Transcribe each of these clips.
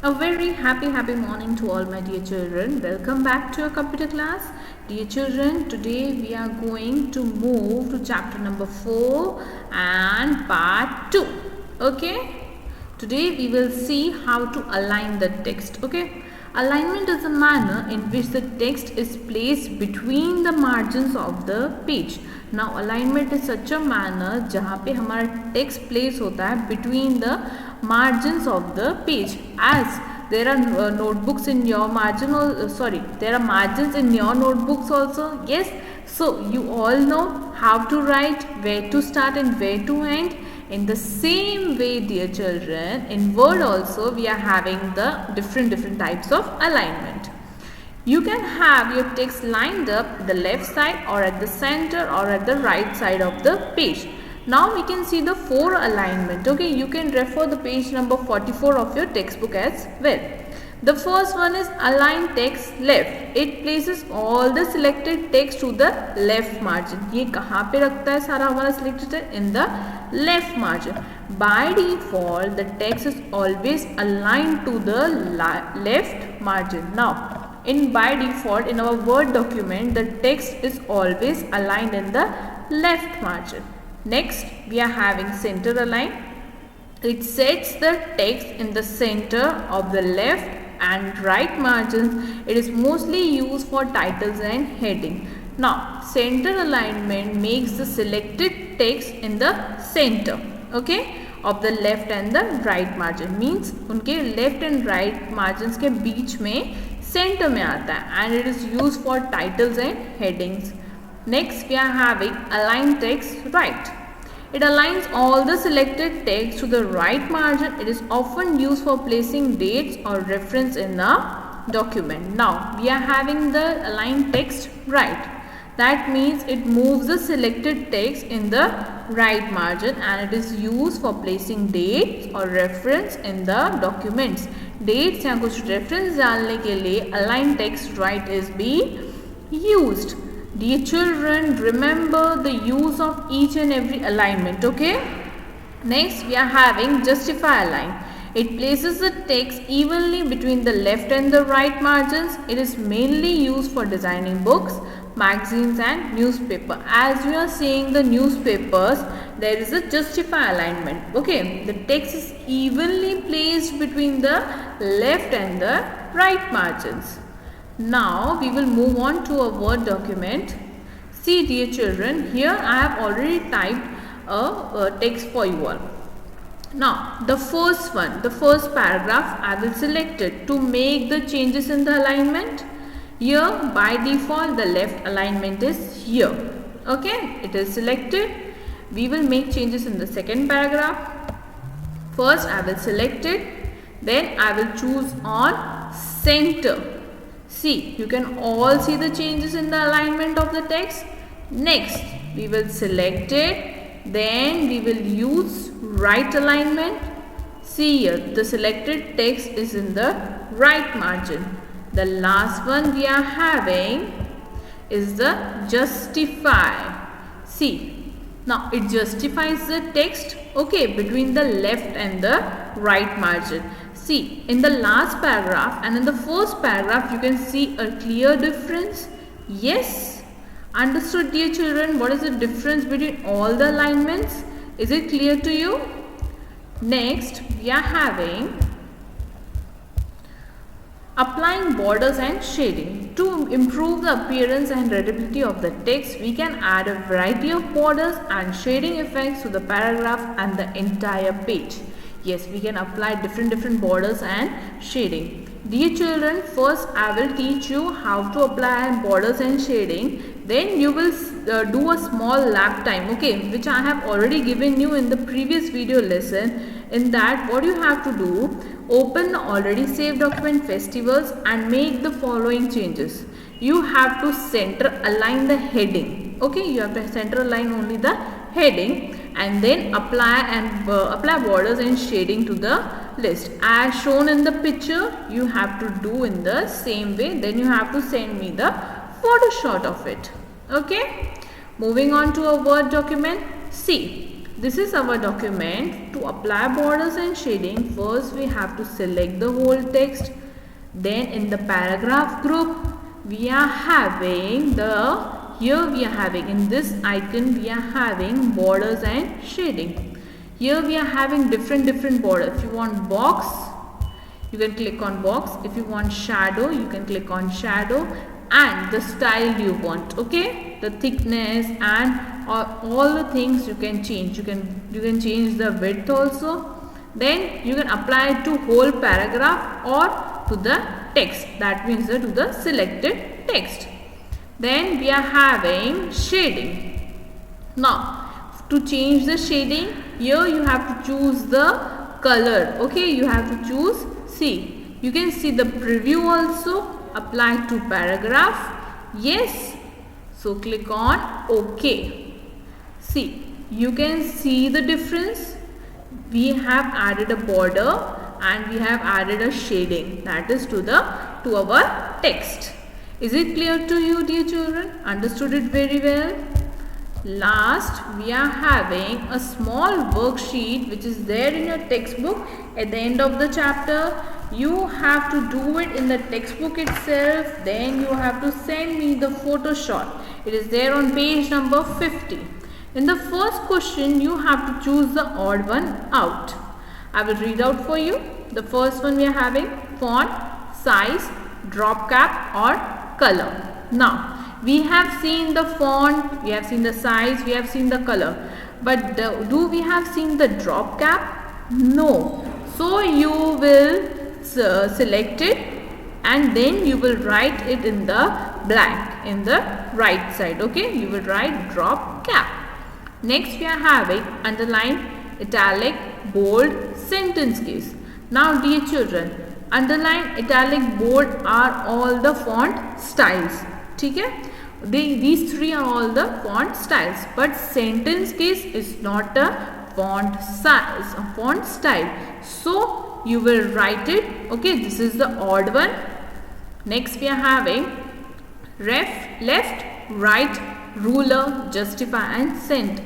A very happy morning to all my dear children. Welcome back to your computer class. Dear children, today we are going to move to chapter number 4 and part 2. Okay? Today we will see how to align the text. Okay? Alignment is a manner in which the text is placed between the margins of the page. Now alignment is such a manner जहाँ पे हमारा text place होता है between the margins of the page. As there are notebooks in your margin, there are margins in your notebooks also. Yes, so you all know how to write, where to start and where to end. In the same way, dear children, in Word also we are having the different types of alignment. You can have your text lined up at the left side or at the center or at the right side of the page. Now we can see the 4 alignment. Okay, you can refer the page number 44 of your textbook as well. The first one is align text left. It places all the selected text to the left margin. ये कहाँ पे रखता है सारा हमारा selected है? In the left margin. By default, the text is always aligned to the left margin. Now, by default in our Word document, the text is always aligned in the left margin. Next, we are having center align. It sets the text in the center of the left and right margins. It is mostly used for titles and heading. Now, center alignment makes the selected text in the center, okay, of the left and the right margin. Means उनके left and right margins के बीच में center में आता है and it is used for titles and headings. Next, we are having align text right. It aligns all the selected text to the right margin. It is often used for placing dates or reference in a document. Now, we are having the align text right. That means it moves the selected text in the right margin and it is used for placing dates or reference in the documents. Dates या कुछ reference डालने के लिए align text right is being used. Dear children, remember the use of each and every alignment, okay? Next, we are having justify align. It places the text evenly between the left and the right margins. It is mainly used for designing books, magazines and newspaper. As you are seeing the newspapers, there is a justify alignment, okay? The text is evenly placed between the left and the right margins. Now we will move on to a Word document. See dear children, here I have already typed a text for you all. Now the first paragraph, I will select it to make the changes in the alignment. Here by default the left alignment is here. Okay, it is selected. We will make changes in the second paragraph. First I will select it. Then I will choose on center. See, you can all see the changes in the alignment of the text. Next, we will select it. Then we will use right alignment. See here, the selected text is in the right margin. The last one we are having is the justify. See, now it justifies the text, okay, between the left and the right margin. See, in the last paragraph and in the first paragraph, you can see a clear difference. Yes, understood dear children, what is the difference between all the alignments? Is it clear to you? Next, we are having applying borders and shading. To improve the appearance and readability of the text, we can add a variety of borders and shading effects to the paragraph and the entire page. Yes, we can apply different borders and shading. Dear children, first I will teach you how to apply borders and shading. Then you will do a small lap time, okay, which I have already given you in the previous video lesson. In that, what you have to do, open the already saved document festivals and make the following changes. You have to center align the heading. Okay, you have to center align only the heading and then apply borders and shading to the list as shown in the picture. You have to do in the same way. Then you have to send me the photo shot of it. Okay, moving on to a Word document. See, this is our document. To apply borders and shading, first we have to select the whole text. Then in the paragraph group, we are having in this icon we are having borders and shading. Here we are having different borders. If you want box, you can click on box. If you want shadow, you can click on shadow, and the style you want. Okay, the thickness and all the things you can change. You can change the width also. Then you can apply it to whole paragraph or to the text. That means to the selected text. Then we are having shading. Now to change the shading, here you have to choose the color. Okay, you have to choose. See, you can see the preview also. Apply to paragraph. Yes. So click on OK. See, you can see the difference. We have added a border and we have added a shading, that is to our text. Is it clear to you, dear children? Understood it very well? Last, we are having a small worksheet which is there in your textbook at the end of the chapter. You have to do it in the textbook itself. Then you have to send me the photo shot. It is there on page number 50. In the first question, you have to choose the odd one out. I will read out for you. The first one we are having font, size, drop cap or color. Now, we have seen the font, we have seen the size, we have seen the color. But do we have seen the drop cap? No. So, you will select it and then you will write it in the blank in the right side. Okay, you will write drop cap. Next we are having underline, italic, bold, sentence case. Now dear children, underline, italic, bold are all the font styles. Okay? These three are all the font styles, but sentence case is not a font size, a font style. So you will write it. Okay, this is the odd one. Next we are having left, right, ruler, justify and center.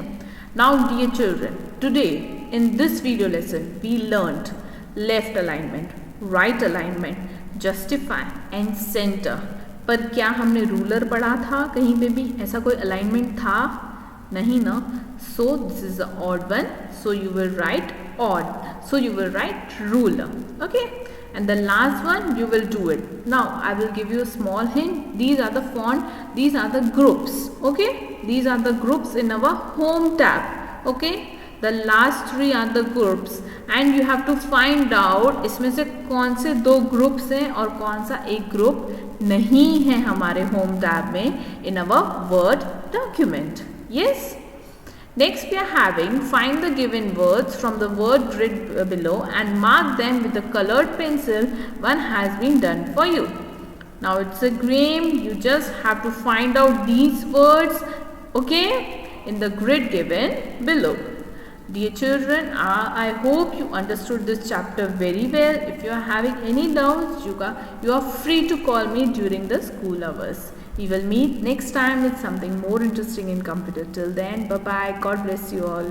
Now dear children, today in this video lesson we learnt left alignment, right alignment, justify and center. पर क्या हमने ruler पढ़ा था कहीं पे भी? ऐसा कोई अलाइनमेंट था नहीं ना. So this is the odd one. So you will write odd. So you will write ruler. Okay. And the last one you will do it. Now I will give you a small hint. These are the font. These are the groups. Okay. These are the groups in our home tab. Okay. The last three are the groups. And you have to find out इसमें से कौन से दो groups हैं और कौन सा एक ग्रुप नहीं है हमारे होम टैब में in our word document. Yes. Next we are having find the given words from the word grid below and mark them with a colored pencil. One has been done for you. Now it's a game. You just have to find out these words, okay, in the grid given below. Dear children, I hope you understood this chapter very well. If you are having any doubts, you are free to call me during the school hours. We will meet next time with something more interesting in computer. Till then, bye-bye. God bless you all.